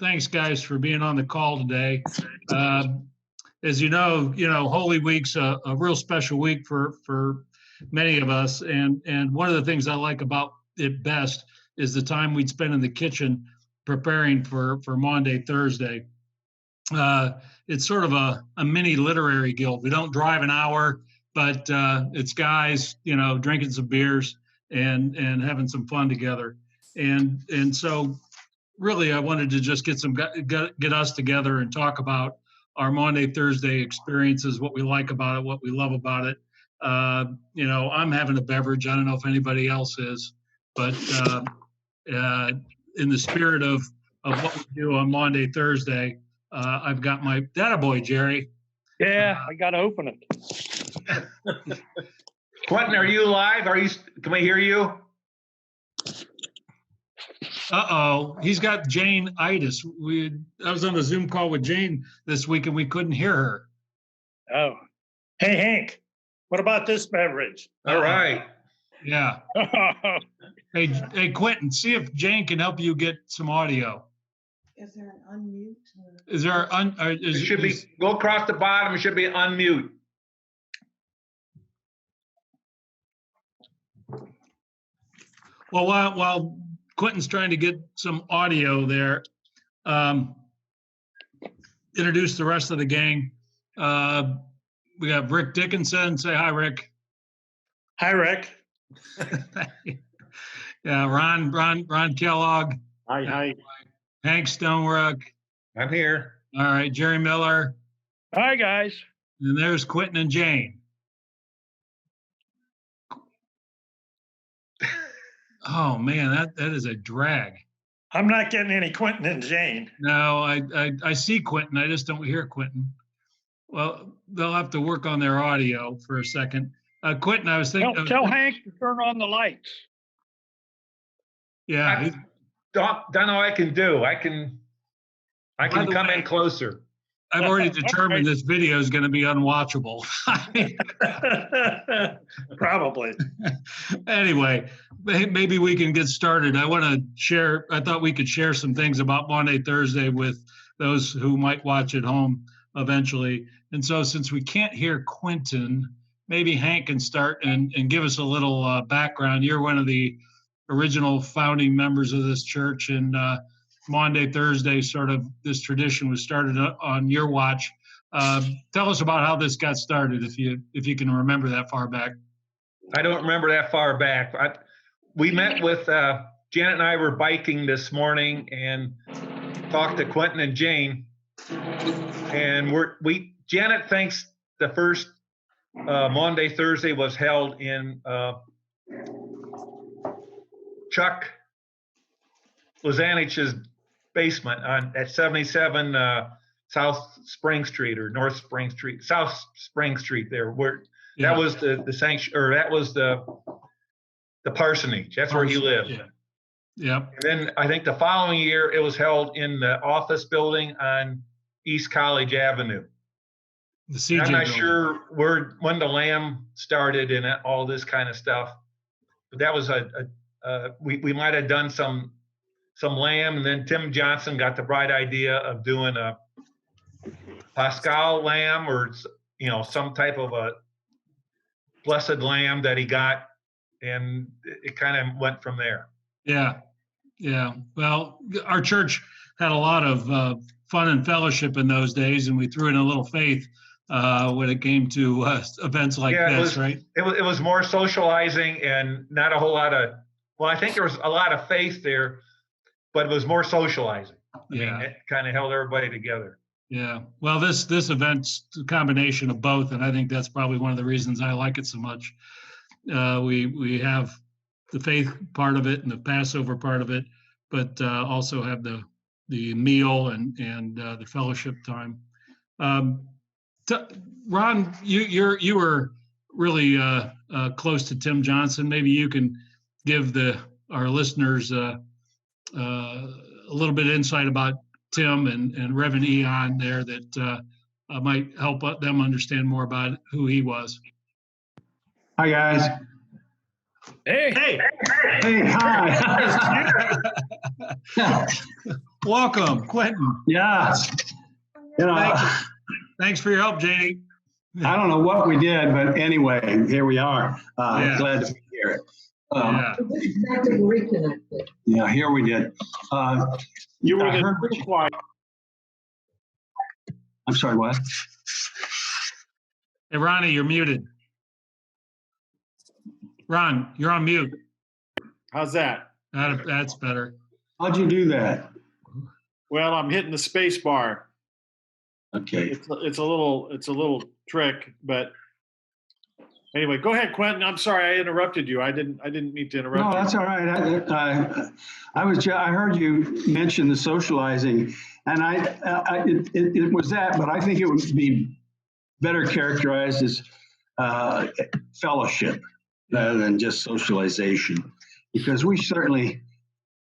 Thanks, guys, for being on the call today. As you know, Holy Week's a real special week for many of us, and one of the things I like about it best is the time we'd spend in the kitchen preparing for Maundy Thursday. It's sort of a mini literary guild. We don't drive an hour, but it's guys, drinking some beers and having some fun together. And so really, I wanted to just get us together and talk about our Maundy Thursday experiences, what we like about it, what we love about it. I'm having a beverage. I don't know if anybody else is, but in the spirit of what we do on Maundy Thursday, I've got my boy, Jerry. Yeah, I got to open it. Quentin, are you live? Can we hear you? Uh-oh, he's got Jane-itis. I was on a Zoom call with Jane this week and we couldn't hear her. Oh. Hey, Hank, what about this beverage? All right. Yeah. Hey, Quentin, see if Jane can help you get some audio. Is there an unmute? Is there It should be, go across the bottom, it should be unmute. Well, while Quentin's trying to get some audio there, introduce the rest of the gang. We got Rick Dickinson. Say hi, Rick. Hi, Rick. Yeah, Ron Kellogg. Hi. Hank Stonerock. I'm here. All right, Jerry Miller. Hi, guys. And there's Quentin and Jane. Oh man, that is a drag. I'm not getting any Quentin and Jane. No, I see Quentin. I just don't hear Quentin. Well, they'll have to work on their audio for a second. Quentin, I was thinking. Tell Hank to turn on the lights. Yeah. Don't know what I can do. I can come in closer. I've already determined this video is going to be unwatchable. Probably. Anyway, maybe we can get started. I thought we could share some things about Maundy Thursday with those who might watch at home eventually. And so since we can't hear Quentin, maybe Hank can start and give us a little background. You're one of the original founding members of this church, and Maundy Thursday, sort of this tradition was started on your watch. Tell us about how this got started, if you can remember that far back. I don't remember that far back. We met with Janet and I were biking this morning and talked to Quentin and Jane, and Janet thinks the first Maundy Thursday was held in Chuck Lozanich's basement at 77 South Spring Street or North Spring Street, South Spring Street there, where that was the sanctuary, or that was the parsonage. That's where he lived. Yeah. And then I think the following year it was held in the office building on East College Avenue. I'm not sure when the Lamb started and all this kind of stuff, but that was we might have done some lamb, and then Tim Johnson got the bright idea of doing a Pascal lamb, or some type of a blessed lamb that he got, and it kind of went from there. Yeah. Well, our church had a lot of fun and fellowship in those days, and we threw in a little faith when it came to events like this, right? It was more socializing and not a whole lot of. Well, I think there was a lot of faith there, but it was more socializing. I mean, it kind of held everybody together. Yeah. Well, this event's a combination of both, and I think that's probably one of the reasons I like it so much. We have the faith part of it and the Passover part of it, but also have the meal and the fellowship time. Ron, you were really close to Tim Johnson. Maybe you can give our listeners a little bit of insight about Tim and Reverend Eon there that might help them understand more about who he was. Hi, guys. Hey, hey, Hey, hi. Welcome, Quentin. Yeah, you know, Thanks for your help, Janie. I don't know what we did, but anyway, here we are. Yeah. Glad to be here. Yeah. Reconnected. Yeah, here we did. you were I heard the quiet. I'm sorry, what? Hey, Ronnie, you're muted. Ron, you're on mute. How's that? That's better. How'd you do that? Well, I'm hitting the space bar. Okay. It's a little trick, but anyway, go ahead, Quentin. I'm sorry I interrupted you. I didn't mean to interrupt No, you. that's all right. I heard you mention the socializing, and it was that, but I think it would be better characterized as fellowship rather than just socialization, because we certainly,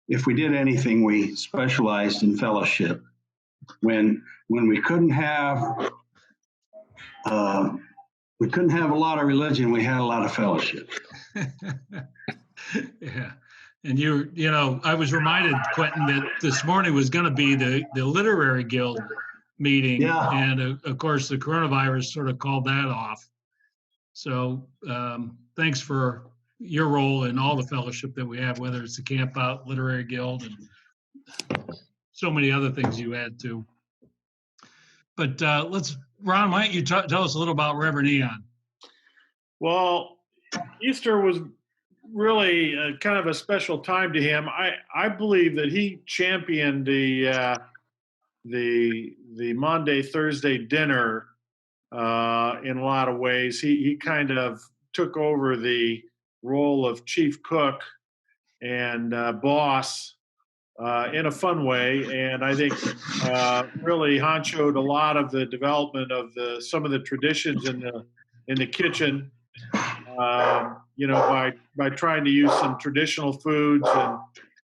if we did anything, we specialized in fellowship. When we couldn't have a lot of religion, we had a lot of fellowship. Yeah. And you know, I was reminded, Quentin, that this morning was going to be the Literary Guild meeting. Yeah. And of course, the coronavirus sort of called that off. So thanks for your role in all the fellowship that we have, whether it's the Camp Out, Literary Guild, and so many other things you add to. But Ron, why don't you tell us a little about Reverend Eon? Well, Easter was really kind of a special time to him. I believe that he championed the Maudy Thursday dinner in a lot of ways. He kind of took over the role of chief cook and boss in a fun way, and I think really honchoed a lot of the development of some of the traditions in the kitchen. You know, by trying to use some traditional foods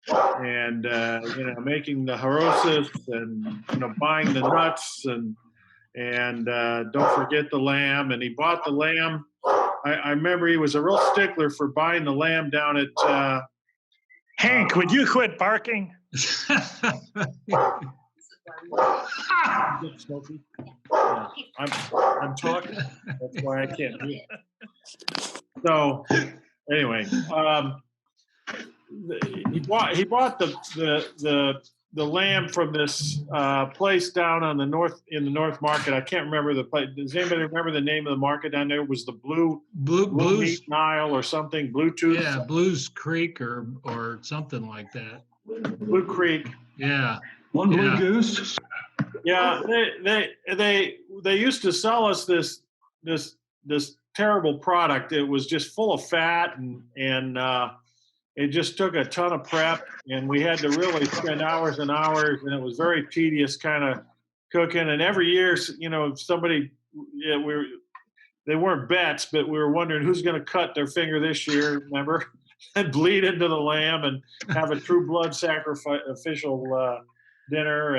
and you know, making the harosis and, you know, buying the nuts and don't forget the lamb. And he bought the lamb. I remember he was a real stickler for buying the lamb down at. Hank, would you quit barking? I'm talking. That's why I can't do it. So anyway, he bought the lamb from this place down on the north market. I can't remember the place. Does anybody remember the name of the market down there? It was the Blue Blues Nile or something? Bluetooth? Yeah, Blues Creek or something like that. Blue Creek. Yeah. One Blue Goose. Yeah, they used to sell us this terrible product. It was just full of fat and it just took a ton of prep, and we had to really spend hours and hours, and it was very tedious kind of cooking. And every year, you know, they weren't bets, but we were wondering who's going to cut their finger this year, remember, and bleed into the lamb and have a true blood sacrificial dinner.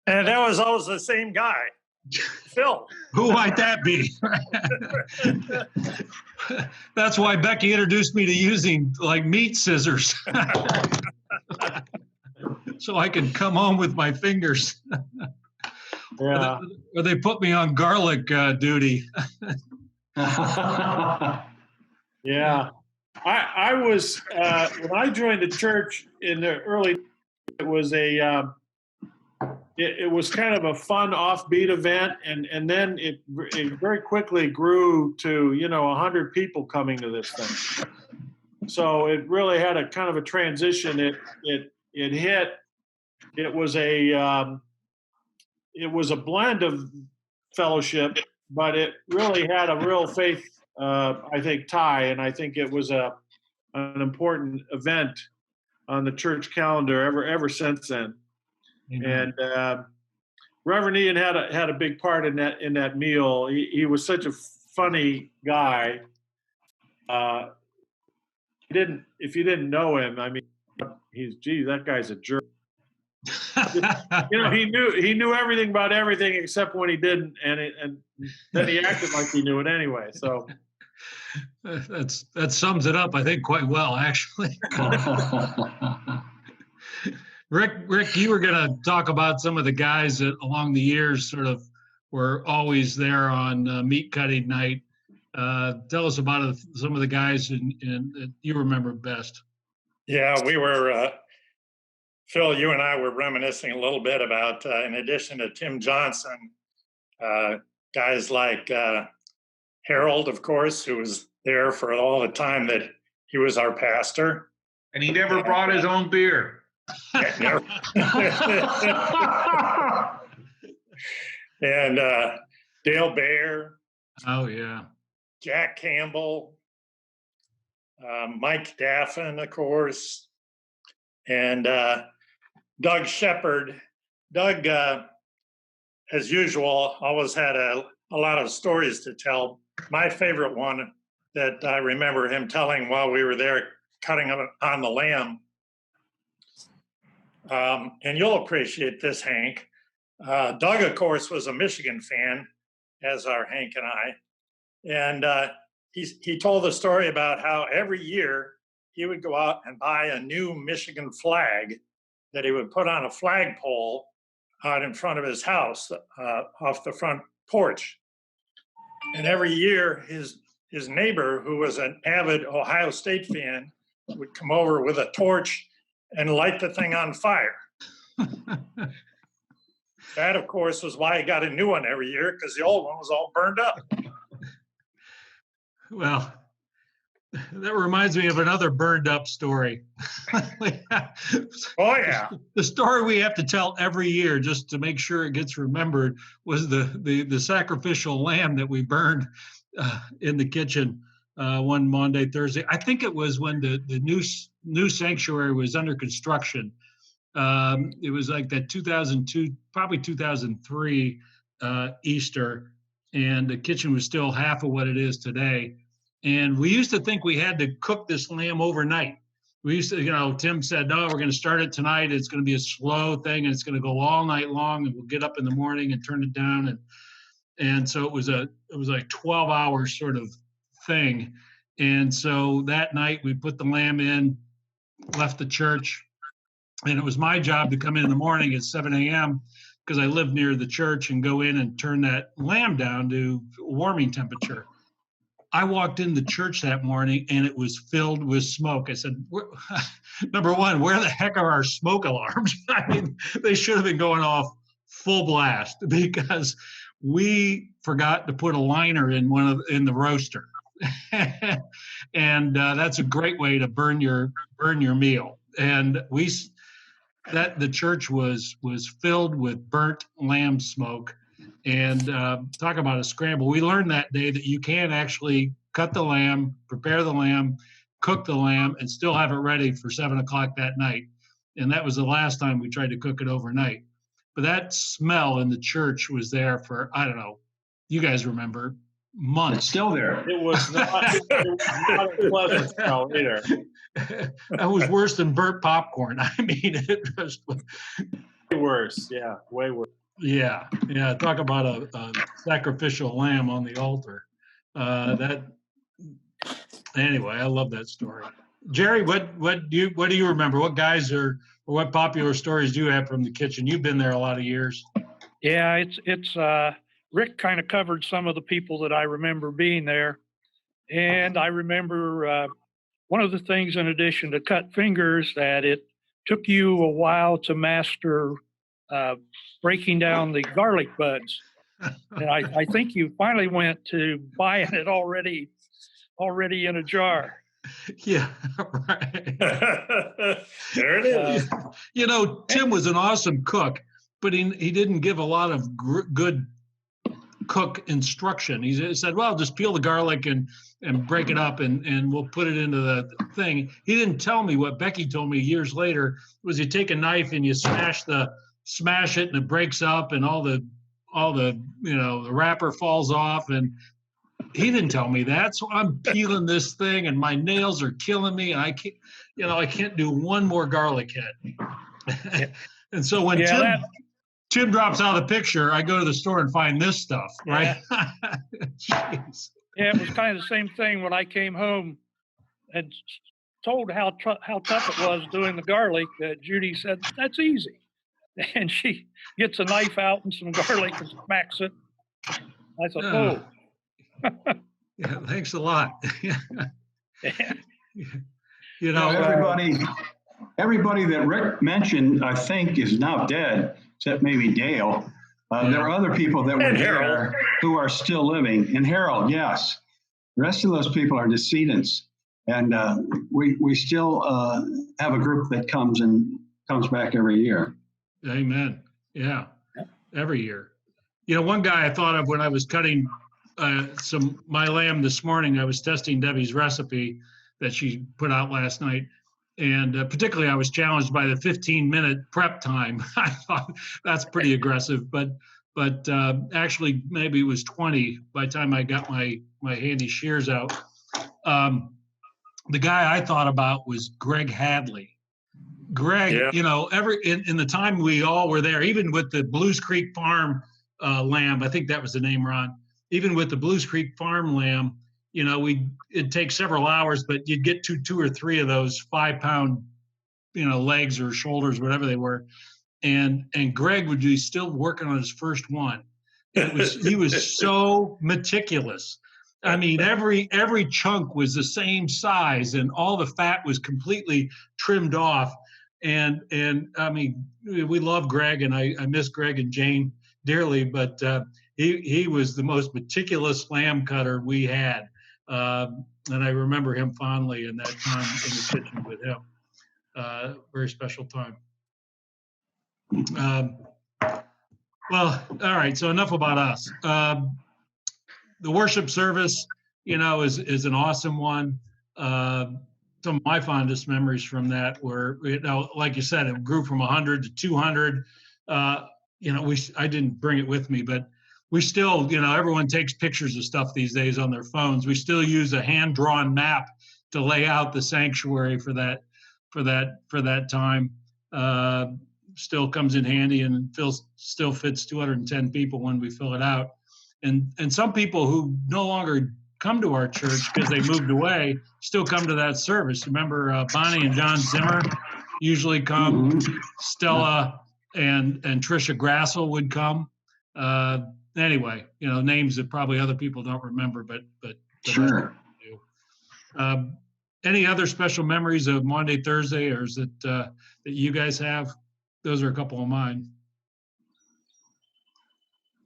And that was always the same guy, Phil. Who might that be? That's why Becky introduced me to using like meat scissors. So I can come home with my fingers. Yeah. Or they put me on garlic duty. Yeah. I was, when I joined the church in the early, it was it was kind of a fun offbeat event, and then it very quickly grew to, you know, 100 people coming to this thing. So it really had a kind of a transition. It hit. It was a blend of fellowship, but it really had a real faith, I think, tie, and I think it was an important event on the church calendar ever since then. Mm-hmm. And Reverend Ian had a big part in that meal. He was such a funny guy. If you didn't know him, I mean, that guy's a jerk. You know, he knew everything about everything except when he didn't, and then he acted like he knew it anyway. So That sums it up, I think, quite well, actually. Rick, you were going to talk about some of the guys that along the years sort of were always there on meat cutting night. Tell us about some of the guys that you remember best. Yeah, we were, Phil, you and I were reminiscing a little bit about, in addition to Tim Johnson, guys like Harold, of course, who was there for all the time that he was our pastor. And he never brought his own beer. Yeah, and Dale Bear. Oh, yeah. Jack Campbell, Mike Daffin, of course, and Doug Shepard. Doug, as usual, always had a lot of stories to tell. My favorite one that I remember him telling while we were there cutting on the lamb, and you'll appreciate this, Hank. Doug, of course, was a Michigan fan, as are Hank and I. And he told the story about how every year he would go out and buy a new Michigan flag that he would put on a flagpole out in front of his house, off the front porch. And every year his neighbor, who was an avid Ohio State fan, would come over with a torch and light the thing on fire. That, of course, was why he got a new one every year, because the old one was all burned up. Well, that reminds me of another burned up story. Oh, yeah. The story we have to tell every year just to make sure it gets remembered was the sacrificial lamb that we burned in the kitchen one Maudy Thursday. I think it was when the new sanctuary was under construction. It was like that 2002, probably 2003 Easter, and the kitchen was still half of what it is today. And we used to think we had to cook this lamb overnight. We used to, Tim said, no, we're going to start it tonight. It's going to be a slow thing, and it's going to go all night long, and we'll get up in the morning and turn it down. And so it was like 12 hours sort of thing. And so that night we put the lamb in, left the church, and it was my job to come in the morning at 7 a.m. because I lived near the church and go in and turn that lamb down to warming temperature. I walked in the church that morning and it was filled with smoke. I said, number one, where the heck are our smoke alarms? I mean, they should have been going off full blast because we forgot to put a liner in the roaster. And that's a great way to burn your meal. And the church was filled with burnt lamb smoke. And talk about a scramble. We learned that day that you can actually cut the lamb, prepare the lamb, cook the lamb, and still have it ready for 7 o'clock that night. And that was the last time we tried to cook it overnight. But that smell in the church was there for, I don't know, you guys remember, months. It's still there. It was not a pleasant smell either. That was worse than burnt popcorn. I mean, it was Way worse. Yeah, way worse. Yeah. Talk about a sacrificial lamb on the altar. Anyway, I love that story. Jerry, what do you remember? What guys or what popular stories do you have from the kitchen? You've been there a lot of years. Yeah, it's Rick kind of covered some of the people that I remember being there, and I remember one of the things, in addition to cut fingers, that it took you a while to master breaking down the garlic buds. And I think you finally went to buying it already in a jar. Yeah, right. There it is. Tim was an awesome cook, but he didn't give a lot of good cook instruction. He said, well, just peel the garlic and break it up and we'll put it into the thing. He didn't tell me what Becky told me years later was you take a knife and you smash it and it breaks up and all the the wrapper falls off, and he didn't tell me that. So I'm peeling this thing and my nails are killing me and I can't do one more garlic head. And so when Tim drops out of the picture, I go to the store and find this stuff, right? Yeah. Jeez. Yeah, it was kind of the same thing when I came home and told how tough it was doing the garlic. That Judy said, "That's easy," and she gets a knife out and some garlic and smacks it. I thought, "Oh, yeah, thanks a lot." yeah. You know, everybody that Rick mentioned, I think, is now dead, except maybe Dale. There are other people that were there who are still living. And Harold, yes. The rest of those people are decedents. And we still have a group that comes back every year. Amen. Yeah, every year. You know, one guy I thought of when I was cutting my lamb this morning, I was testing Debbie's recipe that she put out last night. And particularly, I was challenged by the 15-minute prep time. I thought that's pretty aggressive, but actually maybe it was 20 by the time I got my handy shears out. The guy I thought about was Greg Hadley. Greg, you know, in the time we all were there, even with the Blues Creek Farm lamb, I think that was the name, Ron. Even with the Blues Creek Farm lamb, you know, it'd take several hours, but you'd get two or three of those 5-pound, you know, legs or shoulders, whatever they were. And Greg would be still working on his first one. He was so meticulous. I mean, every chunk was the same size, and all the fat was completely trimmed off. And I mean, we love Greg, and I miss Greg and Jane dearly, but he was the most meticulous lamb cutter we had. And I remember him fondly in that time in the kitchen with him. Very special time. Well, all right. So enough about us. The worship service, you know, is an awesome one. Some of my fondest memories from that were, you know, like you said, it grew from 100 to 200. You know, I didn't bring it with me, but we still, you know, everyone takes pictures of stuff these days on their phones. We still use a hand-drawn map to lay out the sanctuary for that time. Still comes in handy and still fits 210 people when we fill it out. And some people who no longer come to our church because they moved away still come to that service. Remember, Bonnie and John Zimmer usually come. Mm-hmm. Stella and Tricia Grassel would come. Anyway, you know, names that probably other people don't remember, but sure. Any other special memories of Maudy Thursday, or is it that you guys have? Those are a couple of mine.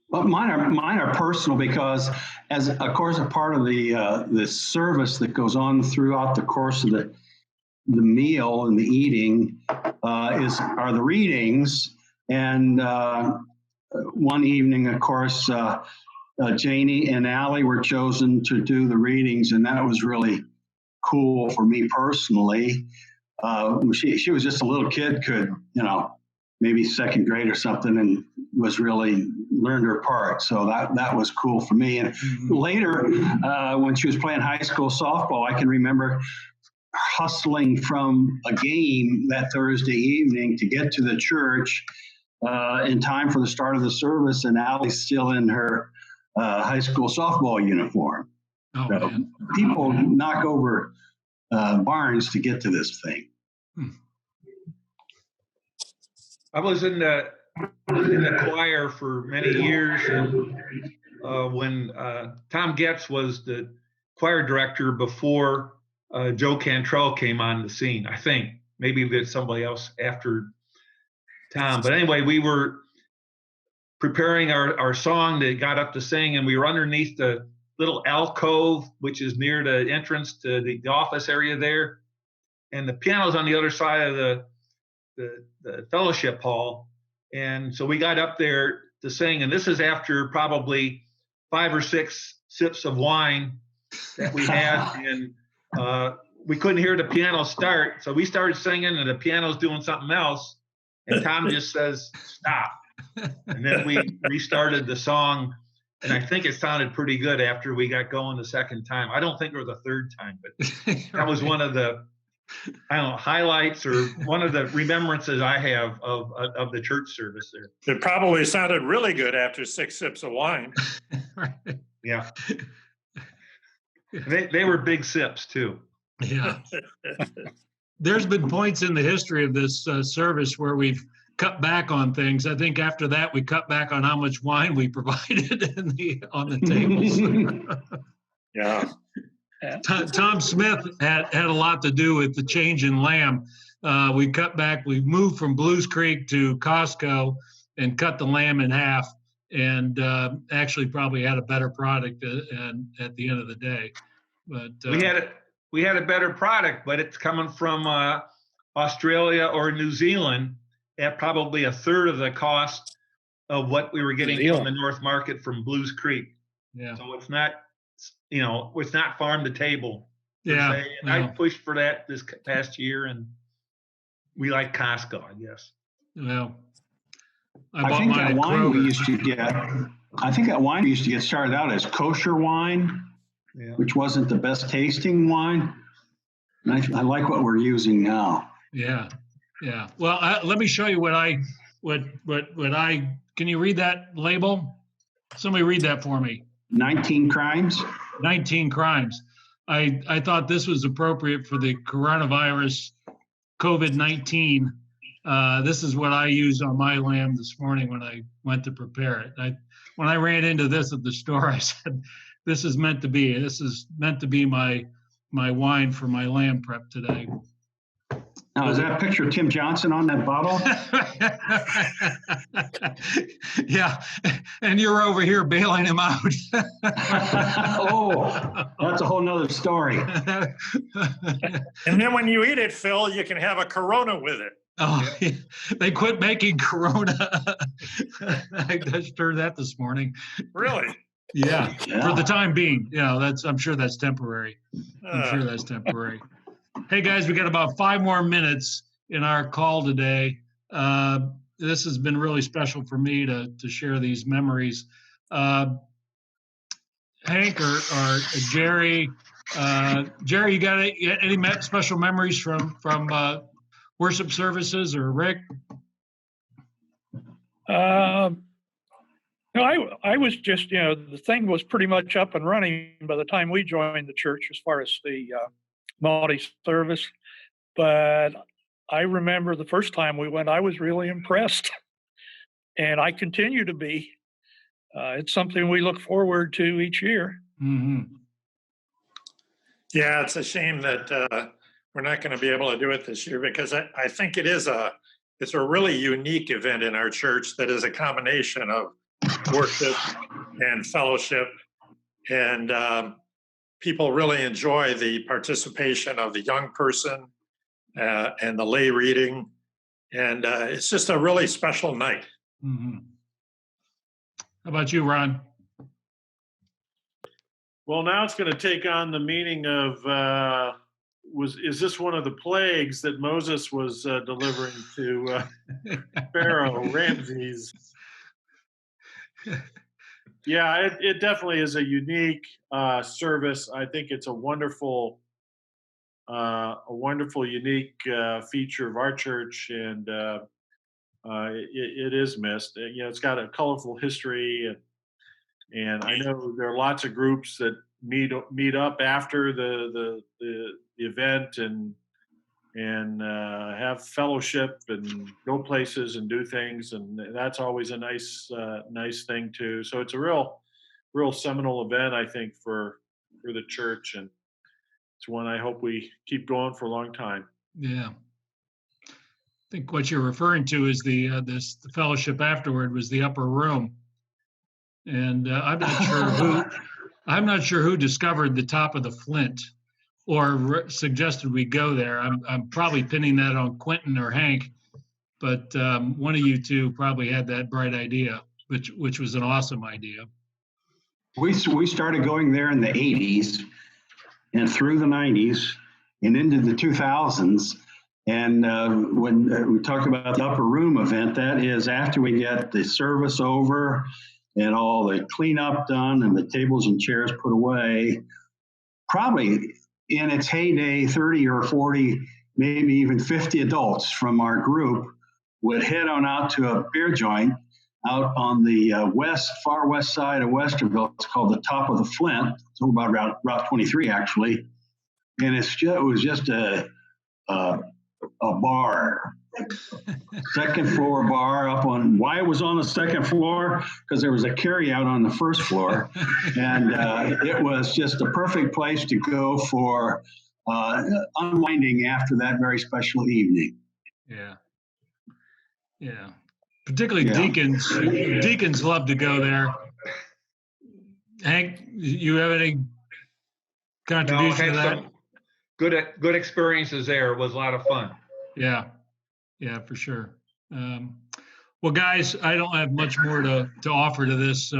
Well, mine are personal because, as of course, a part of the service that goes on throughout the course of the meal and the eating are the readings. And one evening, of course, Janie and Allie were chosen to do the readings, and that was really cool for me personally. She was just a little kid, maybe second grade or something, and was really learned her part. So that was cool for me. And later, when she was playing high school softball, I can remember hustling from a game that Thursday evening to get to the church in time for the start of the service, and Allie's still in her high school softball uniform. Oh, so man. People knock over barns to get to this thing. I was in the choir for many years, and when Tom Getz was the choir director before Joe Cantrell came on the scene. I think maybe we had somebody else after Tom, but anyway, we were preparing our song that got up to sing, and we were underneath the little alcove, which is near the entrance to the office area there, and the piano's on the other side of the fellowship hall. And so we got up there to sing, and this is after probably 5 or 6 sips of wine that we had, and we couldn't hear the piano start, so we started singing, and the piano's doing something else, and Tom just says, "Stop." And then we restarted the song, and I think it sounded pretty good after we got going the second time. I don't think it was the third time, but that was one of the highlights, or one of the remembrances I have of the church service there. It probably sounded really good after 6 sips of wine. Yeah. They were big sips too. Yeah. There's been points in the history of this service where we've cut back on things. I think after that, we cut back on how much wine we provided on the tables. Yeah. Tom Smith had a lot to do with the change in lamb. We cut back, we moved from Blues Creek to Costco and cut the lamb in half, and actually probably had a better product at the end of the day. But we had a better product, but it's coming from Australia or New Zealand at probably a third of the cost of what we were getting from the North Market from Blues Creek. Yeah. So it's not, it's not farm to table. Yeah. And I pushed for that this past year, and we like Costco, I guess. Well, I think that wine we used to get started out as kosher wine, which wasn't the best tasting wine. And I like what we're using now. Yeah. Yeah. Well, let me show you what I can you read that label? Somebody read that for me. 19 crimes. 19 crimes. I thought this was appropriate for the coronavirus COVID-19. This is what I used on my lamb this morning when I went to prepare it. When I ran into this at the store, I said, this is meant to be my wine for my lamb prep today. Now, is that a picture of Tim Johnson on that bottle? Yeah, and you're over here bailing him out. Oh, that's a whole nother story. And then when you eat it, Phil, you can have a Corona with it. Oh, yeah. They quit making Corona. I just heard that this morning. Really? Yeah, for the time being. I'm sure that's temporary. Hey guys, we got about 5 more minutes in our call today. This has been really special for me to share these memories. Hank or Jerry, you got any special memories from worship services, or Rick? I was just, the thing was pretty much up and running by the time we joined the church as far as the Maudy service. But I remember the first time we went, I was really impressed. And I continue to be. It's something we look forward to each year. Mm-hmm. Yeah, it's a shame that we're not going to be able to do it this year, because I think it's a really unique event in our church that is a combination of worship and fellowship, and people really enjoy the participation of the young person and the lay reading, and it's just a really special night. Mm-hmm. How about you, Ron? Well, now it's going to take on the meaning of is this one of the plagues that Moses was delivering to Pharaoh, Ramses? Yeah, it definitely is a unique service. I think it's a wonderful, unique feature of our church, and it is missed. It's got a colorful history, and I know there are lots of groups that meet up after the event and have fellowship and go places and do things, and that's always a nice thing too. So it's a real seminal event, I think, for the church, and it's one I hope we keep going for a long time. Yeah, I think what you're referring to is the fellowship afterward was the upper room, and I'm not sure who discovered the top of the Flint or suggested we go there. I'm probably pinning that on Quentin or Hank, but one of you two probably had that bright idea, which was an awesome idea. We started going there in the 80s and through the 90s and into the 2000s. And when we talk about the upper room event, that is after we get the service over and all the cleanup done and the tables and chairs put away. Probably in its heyday, 30 or 40, maybe even 50 adults from our group would head on out to a beer joint out on the far west side of Westerville. It's called the Top of the Flint. It's over about Route 23, actually. And it was just a bar, second floor bar up on. Why it was on the second floor? Because there was a carry out on the first floor, and it was just a perfect place to go for unwinding after that very special evening. Yeah. Particularly deacons. Deacons love to go there. Hank, you have any contribution to that? Good experiences there. It was a lot of fun. Yeah, for sure. Well, guys, I don't have much more to offer to this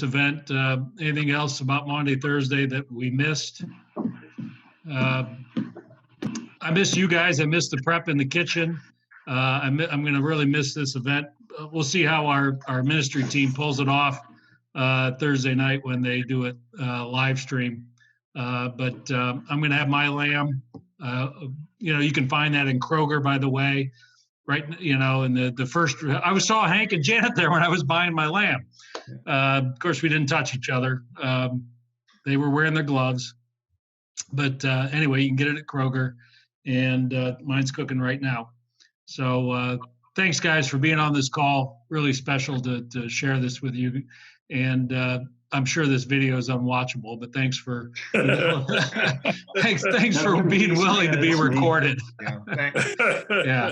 event. Anything else about Maundy Thursday that we missed? I miss you guys. I miss the prep in the kitchen. I'm going to really miss this event. We'll see how our ministry team pulls it off Thursday night when they do it live stream. But I'm going to have my lamb. You can find that in Kroger, by the way. Right, in the first, I saw Hank and Janet there when I was buying my lamb. Of course, we didn't touch each other. They were wearing their gloves. But anyway, you can get it at Kroger, and mine's cooking right now. So thanks, guys, for being on this call. Really special to share this with you. And I'm sure this video is unwatchable, but thanks for thanks for being willing to be recorded. Yeah, thanks. Yeah.